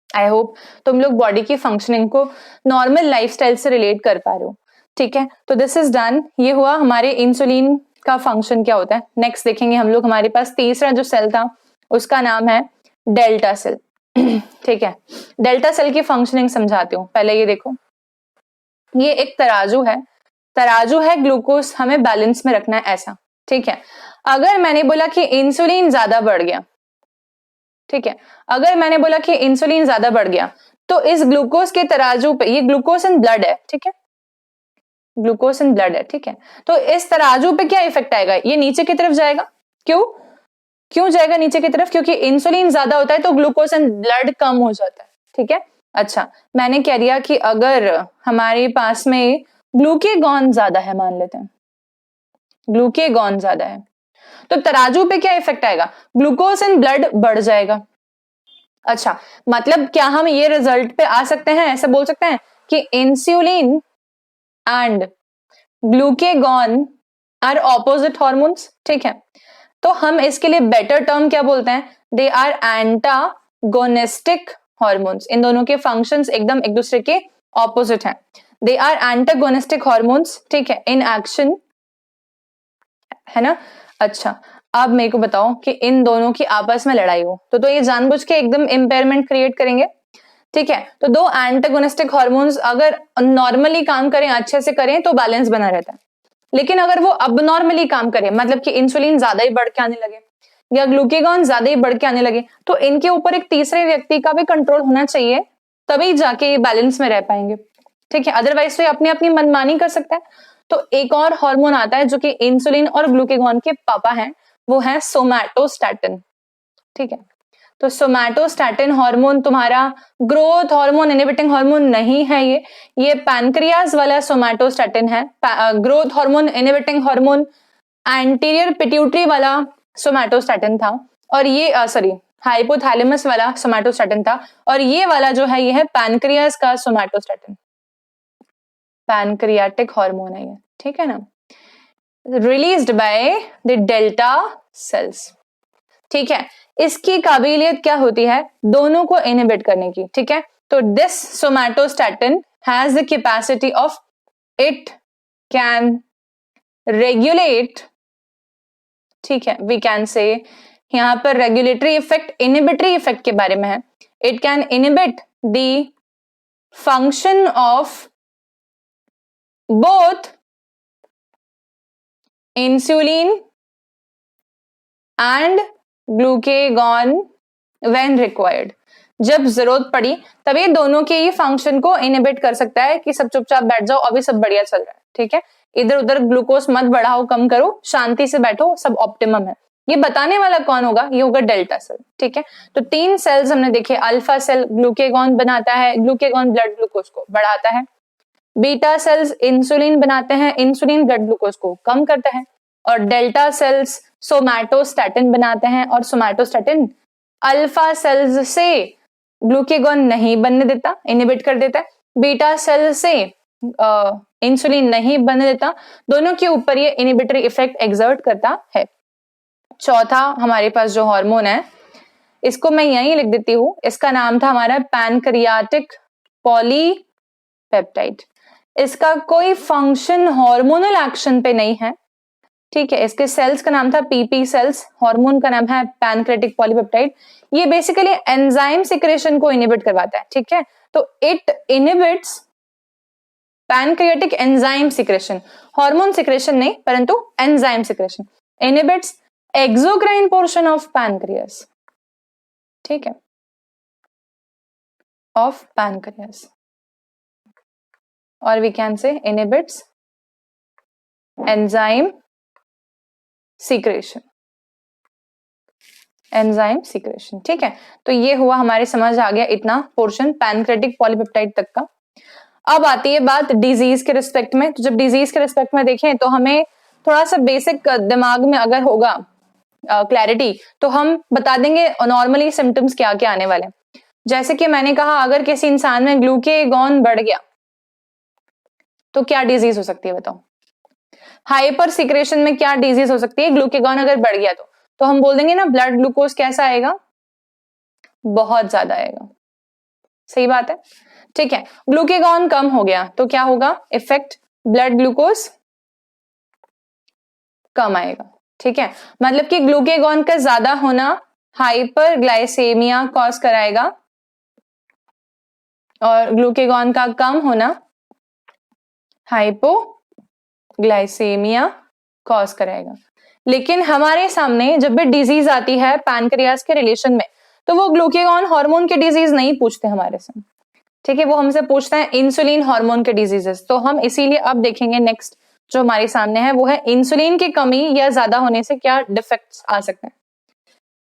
I hope तुम लोग बॉडी की फंक्शनिंग को नॉर्मल लाइफस्टाइल से रिलेट कर पा रहे हो, ठीक है। तो दिस इज डन, ये हुआ हमारे इंसुलिन का फंक्शन क्या होता है। नेक्स्ट देखेंगे हम लोग, हमारे पास तीसरा जो सेल था उसका नाम है डेल्टा सेल, ठीक है। डेल्टा सेल की फंक्शनिंग समझाती हूँ। पहले ये देखो, ये एक तराजू है, तराजू है, ग्लूकोज हमें बैलेंस में रखना है, ऐसा, ठीक है। अगर मैंने बोला कि इंसुलिन ज्यादा बढ़ गया, ठीक है, अगर मैंने बोला कि इंसुलिन ज्यादा बढ़ गया तो इस ग्लूकोज के तराजू पे, ये ग्लूकोज इन ब्लड है, ठीक है, ग्लूकोज इन ब्लड है, ठीक है। तो इस तराजू पे क्या इफेक्ट आएगा, ये नीचे की तरफ जाएगा। क्यों जाएगा नीचे की तरफ? क्योंकि इंसुलिन ज्यादा होता है तो ग्लूकोज इन ब्लड कम हो जाता है, ठीक है। अच्छा, मैंने कह दिया कि अगर हमारे पास में ग्लूकेगॉन ज्यादा है, मान लेते हैं ग्लूकेगॉन ज्यादा है, तो तराजू पे क्या इफेक्ट आएगा, ग्लूकोज इन ब्लड बढ़ जाएगा। अच्छा, मतलब क्या हम ये रिजल्ट पे आ सकते हैं, ऐसे बोल सकते हैं कि insulin and glucagon are opposite hormones, ठीक है। तो हम इसके लिए बेटर टर्म क्या बोलते हैं, दे आर एंटागोनिस्टिक हॉर्मोन्स। इन दोनों के फंक्शंस एकदम एक दूसरे के ऑपोजिट हैं। दे आर एंटागोनिस्टिक हॉर्मोन्स, ठीक है, इन एक्शन, है ना। अच्छा, अब मेरे को बताओ कि इन दोनों की आपस में लड़ाई हो तो ये जानबूझ के एकदम इम्पेयरमेंट क्रिएट करेंगे, ठीक है। तो दो एंटागोनिस्टिक हार्मोन्स अगर नॉर्मली काम करें, अच्छे से करें, तो बैलेंस बना रहता है। लेकिन अगर वो अबनॉर्मली काम करें, मतलब कि इंसुलिन ज्यादा ही बढ़ के आने लगे या ग्लूकेगॉन ज्यादा ही बढ़ के आने लगे, तो इनके ऊपर एक तीसरे व्यक्ति का भी कंट्रोल होना चाहिए, तभी जाके ये बैलेंस में रह पाएंगे, ठीक है। अदरवाइज तो ये अपनी अपनी मनमानी कर सकता है। तो एक और हार्मोन आता है जो कि इंसुलिन और ग्लूकेगॉन के पापा हैं, वो है सोमैटोस्टैटिन, ठीक है। तो सोमैटोस्टैटिन हार्मोन तुम्हारा ग्रोथ हार्मोन, इनहिबिटिंग हार्मोन नहीं है, ये पैनक्रियाज वाला सोमैटोस्टैटिन है। Growth hormone, inhibiting hormone anterior pituitary वाला सोमैटोस्टैटिन था, और ये हाइपोथैलेमस वाला सोमैटोस्टैटिन था, और ये वाला जो है ये है पैनक्रियाज का सोमैटोस्टैटिन, पैनक्रियाटिक हार्मोन है ये, ठीक है ना, released by the delta sales, ठीक है। इसकी काबिलियत क्या होती है, दोनों को इनहिबिट करने की, ठीक है। तो this somatostatin has the capacity of, it can regulate, ठीक है, वी कैन से यहाँ पर रेगुलेटरी इफेक्ट इनिबिटरी इफेक्ट के बारे में है. It can inhibit the function of both insulin and glucagon when required. जब जरूरत पड़ी तब ये दोनों के ही फंक्शन को इनिबिट कर सकता है कि सब चुपचाप बैठ जाओ, अभी सब बढ़िया चल रहा है. ठीक है, इधर उधर ग्लूकोज मत बढ़ाओ, कम करो, शांति से बैठो, सब ऑप्टिमम है. ये बताने वाला कौन होगा? ये होगा डेल्टा सेल. ठीक है, तो 3 सेल्स हमने देखे. अल्फा सेल ग्लूकेगॉन बनाता है, ग्लूकेगॉन ब्लड ग्लूकोज को बढ़ाता है. बीटा सेल्स इंसुलिन बनाते हैं, इंसुलिन ब्लड ग्लूकोज को कम करता है. और डेल्टा सेल्स सोमैटोस्टैटिन बनाते हैं, और सोमैटोस्टैटिन अल्फा सेल्स से ग्लूकेगॉन नहीं बनने देता, इनिबिट कर देता है. बीटा सेल से इंसुलिन नहीं बनने देता. दोनों के ऊपर ये इनिबिटरी इफेक्ट एक्सर्ट करता है. चौथा हमारे पास जो हार्मोन है, इसको मैं यहीं लिख देती हूं. इसका नाम था हमारा पैनक्रियाटिक पॉलीपेप्टाइड. इसका कोई फंक्शन हार्मोनल एक्शन पे नहीं है. ठीक है, इसके सेल्स का नाम था पीपी सेल्स, हार्मोन का नाम है पैनक्रियाटिक पॉलीपेप्टाइड. ये बेसिकली एंजाइम सिक्रेशन को इनिबिट करवाता है. ठीक है, तो it inhibits pancreatic enzyme secretion, hormone secretion नहीं परंतु enzyme secretion. Inhibits exocrine portion of pancreas. ठीक है, ऑफ पैनक्रियास, और we can say inhibits enzyme secretion, enzyme secretion. ठीक है, तो ये हुआ, हमारे समझ आ गया इतना पोर्शन पैनक्रियाटिक पॉलीपेप्टाइड तक का. अब आती है बात डिजीज के रिस्पेक्ट में. तो जब डिजीज के रिस्पेक्ट में देखें तो हमें थोड़ा सा बेसिक दिमाग में अगर होगा क्लैरिटी, तो हम बता देंगे नॉर्मली सिम्टम्स क्या क्या आने वाले हैं. जैसे कि मैंने कहा, अगर किसी इंसान में ग्लूकेगॉन बढ़ गया तो क्या डिजीज हो सकती है बताओ? हाइपर सिक्रेशन में क्या डिजीज हो सकती है? ग्लूकेगॉन अगर बढ़ गया तो हम बोल देंगे ना, ब्लड ग्लूकोज कैसा आएगा? बहुत ज्यादा आएगा. सही बात है. ठीक है, ग्लूकेगॉन कम हो गया तो क्या होगा? इफेक्ट ब्लड ग्लूकोज कम आएगा. ठीक है, मतलब कि ग्लूकेगॉन का ज्यादा होना हाइपरग्लाइसेमिया कॉज कराएगा, और ग्लूकेगॉन का कम होना हाइपोग्लाइसेमिया कॉज कराएगा. लेकिन हमारे सामने जब भी डिजीज आती है पैनक्रियास के रिलेशन में, तो वो ग्लूकेगॉन हार्मोन के डिजीज नहीं पूछते हमारे से. ठीक है, वो हमसे पूछते हैं इंसुलिन हार्मोन के डिजीजेस. तो हम इसीलिए अब देखेंगे नेक्स्ट जो हमारे सामने है वो है इंसुलिन की कमी या ज्यादा होने से क्या डिफेक्ट्स आ सकते हैं.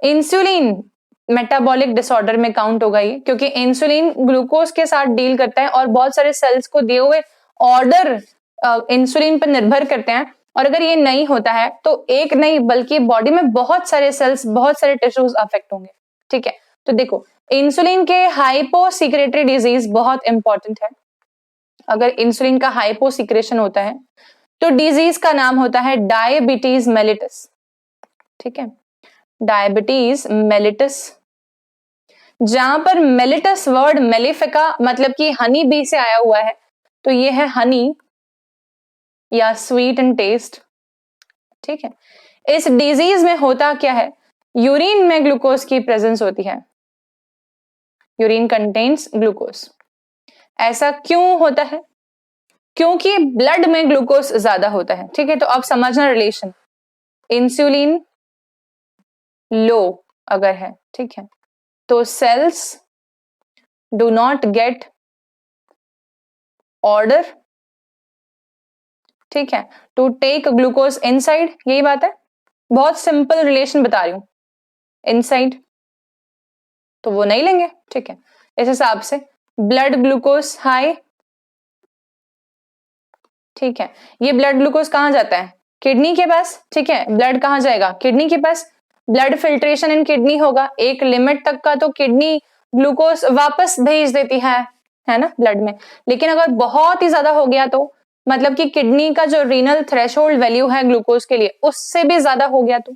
इंसुलिन मेटाबॉलिक डिसऑर्डर में काउंट होगा ये, क्योंकि इंसुलिन ग्लूकोज के साथ डील करता है और बहुत सारे सेल्स को दिए हुए ऑर्डर इंसुलिन पर निर्भर करते हैं. और अगर ये नहीं होता है तो एक नहीं बल्कि बॉडी में बहुत सारे सेल्स, बहुत सारे टिश्यूज अफेक्ट होंगे. ठीक है, तो देखो, इंसुलिन के हाइपोसिक्रेटरी डिजीज बहुत इंपॉर्टेंट है. अगर इंसुलिन का हाइपोसिक्रेशन होता है तो डिजीज का नाम होता है डायबिटीज मेलिटस. ठीक है, डायबिटीज मेलिटस. जहां पर मेलिटस वर्ड मेलिफिका मतलब कि हनी बी से आया हुआ है, तो ये है हनी या स्वीट एंड टेस्ट. ठीक है, इस डिजीज में होता क्या है? यूरिन में ग्लूकोज की प्रेजेंस होती है. Urine contains glucose. ऐसा क्यों होता है? क्योंकि ब्लड में ग्लूकोज ज्यादा होता है. ठीक है, तो अब समझना रिलेशन. इंसुलिन लो अगर है, ठीक है, तो sales do not gate order, ठीक है, टू टेक ग्लूकोज इनसाइड. यही बात है, बहुत सिंपल रिलेशन बता रही हूं. इनसाइड तो वो नहीं लेंगे. ठीक है, इस हिसाब से ब्लड ग्लूकोज हाई. ठीक है, ये ब्लड ग्लूकोज कहां जाता है? किडनी के पास. ठीक है, ब्लड कहां जाएगा? किडनी के पास. ब्लड फिल्ट्रेशन इन किडनी होगा एक लिमिट तक का, तो किडनी ग्लूकोज वापस भेज देती है ना ब्लड में. लेकिन अगर बहुत ही ज्यादा हो गया तो मतलब कि किडनी का जो रीनल थ्रेशोल्ड वैल्यू है ग्लूकोज के लिए उससे भी ज्यादा हो गया, तो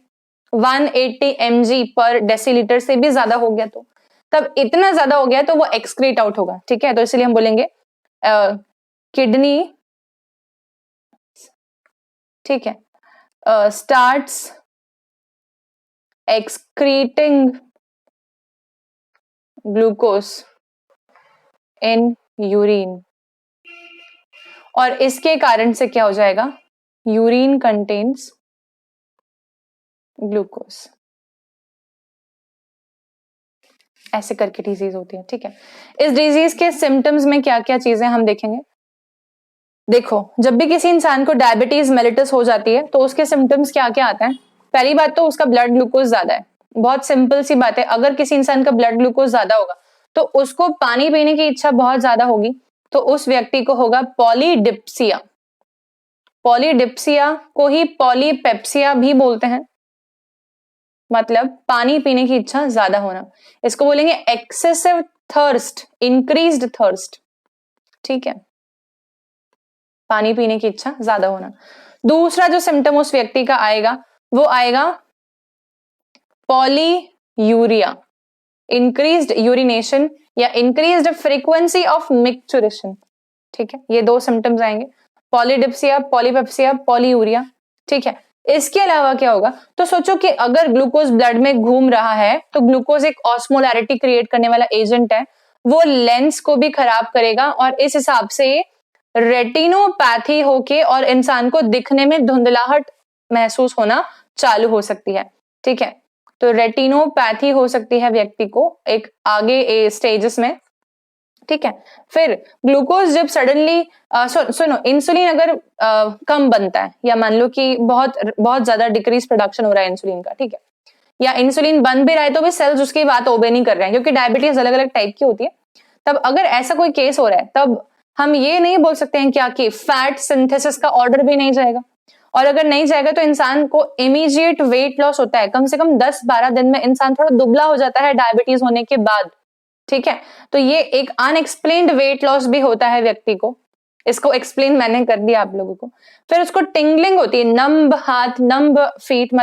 180 mg पर डेसीलीटर से भी ज्यादा हो गया, तो तब इतना ज्यादा हो गया तो वो एक्सक्रीट आउट होगा. ठीक है, तो इसलिए हम बोलेंगे किडनी, ठीक है, starts excreting glucose in urine, और इसके कारण से क्या हो जाएगा, यूरिन कंटेन्स ग्लूकोज, ऐसे करके डिजीज होती है। ठीक है, इस डिजीज के सिम्टम्स में क्या क्या चीजें हम देखेंगे। देखो, जब भी किसी इंसान को डायबिटीज मेलिटस हो जाती है तो उसके सिम्टम्स क्या क्या आते हैं। पहली बात तो उसका ब्लड ग्लूकोज ज्यादा है। बहुत सिंपल सी बात है, अगर किसी इंसान का ब्लड ग्लूकोज ज्यादा होगा तो उसको पानी पीने की इच्छा बहुत ज्यादा होगी, तो उस व्यक्ति को होगा पॉलीडिप्सिया। पॉलीडिप्सिया को ही पॉलीपेप्सिया भी बोलते हैं, मतलब पानी पीने की इच्छा ज्यादा होना। इसको बोलेंगे एक्सेसिव थर्स्ट, इंक्रीज्ड थर्स्ट। ठीक है, पानी पीने की इच्छा ज्यादा होना। दूसरा जो सिम्टम उस व्यक्ति का आएगा वो आएगा पॉलीयूरिया, इंक्रीज्ड यूरिनेशन या इंक्रीज्ड फ्रीक्वेंसी ऑफ मिक्चुरेशन। ठीक है, ये दो सिम्टम्स आएंगे, पॉलीडिप्सिया, पॉलीपेप्सिया, पॉलीयूरिया। ठीक है, इसके अलावा क्या होगा, तो सोचो कि अगर ग्लूकोज ब्लड में घूम रहा है तो ग्लूकोज एक ऑस्मोलैरिटी क्रिएट करने वाला एजेंट है, वो लेंस को भी खराब करेगा और इस हिसाब से रेटिनोपैथी होके और इंसान को दिखने में धुंधलाहट महसूस होना चालू हो सकती है। ठीक है, तो रेटिनोपैथी हो सकती है व्यक्ति को एक आगे स्टेजेस में। ठीक है, फिर ग्लूकोज जब सडनली सुनो, इंसुलिन अगर कम बनता है या मान लो कि बहुत बहुत ज्यादा डिक्रीज प्रोडक्शन हो रहा है इंसुलिन का, ठीक है, या इंसुलिन बन भी रहा है तो भी सेल्स उसकी बात ओबे नहीं कर रहे हैं, क्योंकि डायबिटीज अलग अलग टाइप की होती है। तब अगर ऐसा कोई केस हो रहा है तब हम ये नहीं बोल सकते हैं क्या कि फैट सिंथेसिस का ऑर्डर भी नहीं जाएगा, और अगर नहीं जाएगा तो इंसान को इमीडिएट वेट लॉस होता है, कम से कम 10-12 दिन में इंसान थोड़ा दुबला हो जाता है डायबिटीज होने के बाद। ठीक है, तो ये एक अनएक्सप्लेन्ड वेट लॉस भी होता है व्यक्ति को, इसको एक्सप्लेन मैंने कर दिया आप लोगों को। फिर उसको टिंगलिंग होती है, नंब हाथ, नंब फीट,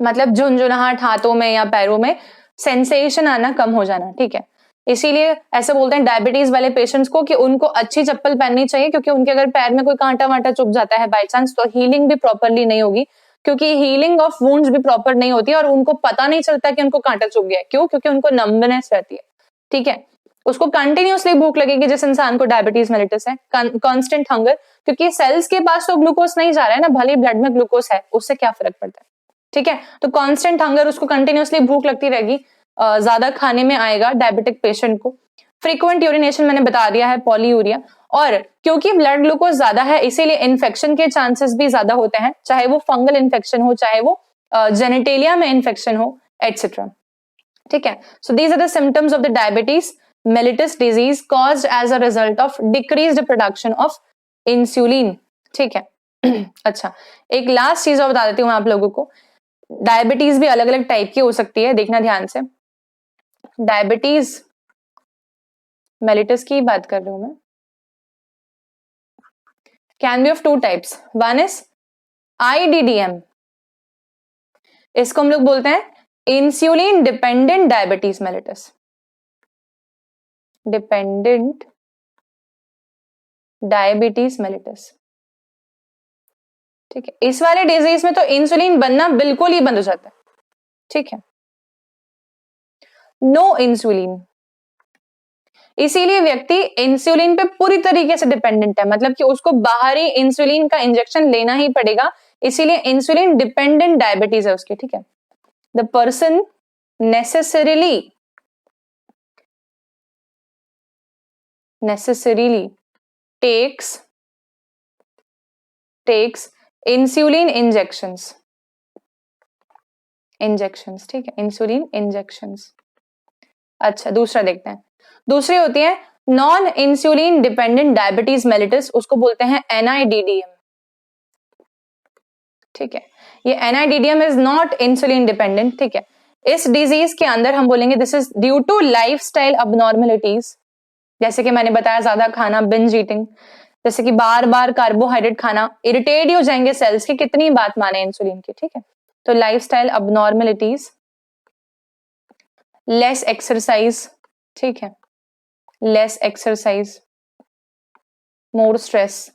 मतलब झुंझुनाहट हाथों में या पैरों में, सेंसेशन आना, कम हो जाना। ठीक है, इसीलिए ऐसा बोलते हैं डायबिटीज वाले पेशेंट्स को कि उनको अच्छी चप्पल पहननी चाहिए, क्योंकि उनके अगर पैर में कोई कांटा वांटा चुभ जाता है बाई चांस तो हीलिंग भी प्रॉपरली नहीं होगी, क्योंकि हीलिंग ऑफ वुंड्स भी प्रॉपर नहीं होती और उनको पता नहीं चलता कि उनको कांटा चुभ गया। क्यों? क्योंकि उनको नंबनेस रहती है। ठीक है, उसको कंटिन्यूसली भूख लगेगी जिस इंसान को डायबिटीज मेलिटस है, कांस्टेंट हंगर, क्योंकि सेल्स के पास तो ग्लूकोज नहीं जा रहा है ना, भले ब्लड में ग्लूकोज है, उससे क्या फर्क पड़ता है। ठीक है, तो कांस्टेंट हंगर, उसको कंटिन्यूसली भूख लगती रहेगी, ज्यादा खाने में आएगा डायबिटिक पेशेंट को। फ्रीक्वेंट यूरिनेशन मैंने बता दिया है, पॉलीयूरिया, और क्योंकि ब्लड ग्लूकोज ज्यादा है इसीलिए इन्फेक्शन के चांसेस भी ज्यादा होते हैं, चाहे वो फंगल इन्फेक्शन हो, चाहे वो जेनेटेलिया में इन्फेक्शन हो, एटसेट्रा। ठीक है, so these are the symptoms of the diabetes mellitus disease caused as a result of decreased production of insulin. ठीक है अच्छा, एक लास्ट चीज और बता देती हूँ मैं आप लोगों को, डायबिटीज भी अलग अलग टाइप की हो सकती है, देखना ध्यान से। डायबिटीज मेलिटस की बात कर रही हूं मैं, can be of two types, one is IDDM, इसको हम लोग बोलते हैं insulin dependent diabetes mellitus, dependent diabetes mellitus. ठीक है, इस वाले डिजीज में तो इंसुलिन बनना बिल्कुल ही बंद हो जाता है। ठीक है, नो इंसुलिन, इसीलिए व्यक्ति इंसुलिन पे पूरी तरीके से डिपेंडेंट है, मतलब कि उसको बाहरी इंसुलिन का इंजेक्शन लेना ही पड़ेगा, इसीलिए इंसुलिन डिपेंडेंट डायबिटीज है उसकी। ठीक है, the person necessarily takes insulin injections. ठीक है, इंसुलिन इंजेक्शंस। अच्छा, दूसरा देखते हैं, दूसरी होती है non insulin dependent diabetes mellitus, उसको बोलते हैं NIDDM। ठीक है, ये NIDDM is not insulin dependent. ठीक है, इस डिजीज के अंदर हम बोलेंगे this is due to lifestyle abnormalities, जैसे कि मैंने बताया ज्यादा खाना, बिंज ईटिंग, जैसे कि बार बार कार्बोहाइड्रेट खाना, इरिटेट ही हो जाएंगे सेल्स की, कितनी बात माने इंसुलिन की। ठीक है, तो लाइफस्टाइल अबनॉर्मलिटीज, लेस एक्सरसाइज, ठीक है, less exercise, more stress,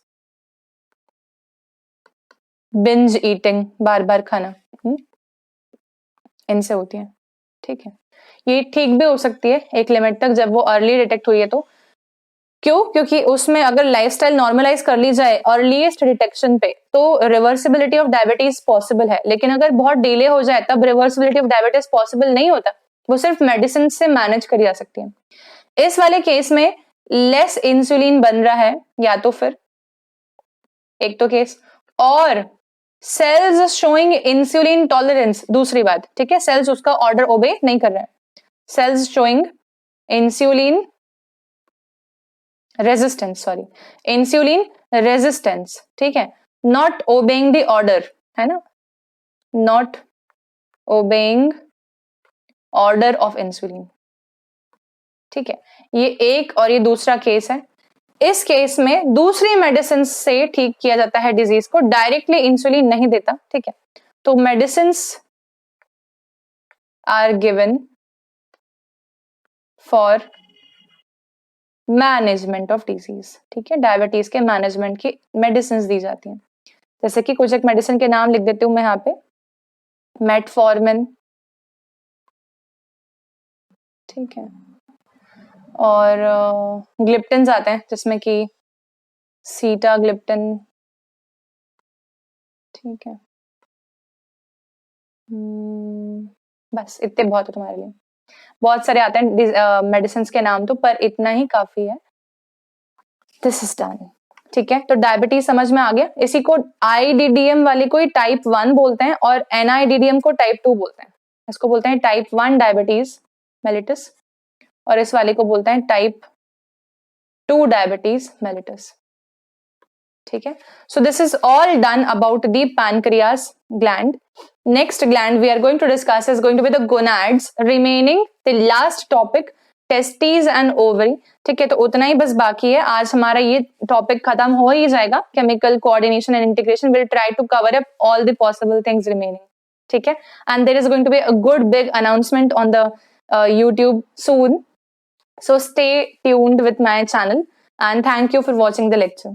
binge eating, बार बार खाना, इनसे होती है, ठीक है। ये ठीक भी हो सकती है एक लिमिट तक जब वो अर्ली डिटेक्ट हुई है तो। क्यों? क्योंकि उसमें अगर लाइफस्टाइल नॉर्मलाइज कर ली जाए अर्लीस्ट डिटेक्शन पे तो रिवर्सिबिलिटी ऑफ डायबिटीज पॉसिबल है, लेकिन अगर बहुत डिले हो जाए तब रिवर्सिबिलिटी ऑफ डायबिटीज पॉसिबल नहीं होता, वो सिर्फ मेडिसिन से मैनेज करी जा सकती है। इस वाले केस में लेस इंसुलिन बन रहा है, या तो फिर एक तो केस, और सेल्स शोइंग इंसुलिन टॉलरेंस, दूसरी बात, ठीक है, सेल्स उसका ऑर्डर ओबे नहीं कर रहे हैं, cells showing insulin resistance, sorry insulin resistance, ठीक है, नॉट ओबेइंग द ऑर्डर, है ना, not obeying order of insulin, ठीक है। ये एक और ये दूसरा केस है। इस केस में दूसरी मेडिसिन से ठीक किया जाता है डिजीज को, डायरेक्टली इंसुलिन नहीं देता, ठीक है। तो medicine are given for management of disease, ठीक है, डायबिटीज के मैनेजमेंट की मेडिसिन दी जाती हैं। जैसे कि कुछ एक मेडिसिन के नाम लिख देती हूं मैं यहाँ पे, मेटफॉर्मिन, ठीक है, और ग्लिप्टिन आते हैं जिसमें कि सीटाग्लिप्टिन, ठीक है। बस इतने बहुत है तुम्हारे लिए, बहुत सारे आते हैं मेडिसिन के नाम तो, पर इतना ही काफी है। दिस इज डन, ठीक है। तो डायबिटीज समझ में आ गया। इसी को आईडीडीएम वाले को टाइप 1 बोलते हैं और एनआईडीडीएम को टाइप 2 बोलते हैं। इसको बोलते हैं टाइप 1 डायबिटीज मेलिटस और इस वाले को बोलते हैं टाइप 2 डायबिटीज मेलिटस, ठीक है। So this is all done about the pancreas gland. Next gland we are going to discuss is going to be the gonads, remaining the last topic testes and ovary, ठीक है। तो उतना ही बस बाकी है, आज हमारा ये टॉपिक खत्म हो ही जाएगा। Chemical coordination and integration will try to cover up all the possible things remaining, ठीक है। And there is going to be a good big announcement on the YouTube soon, so stay tuned with my channel and thank you for watching the lecture.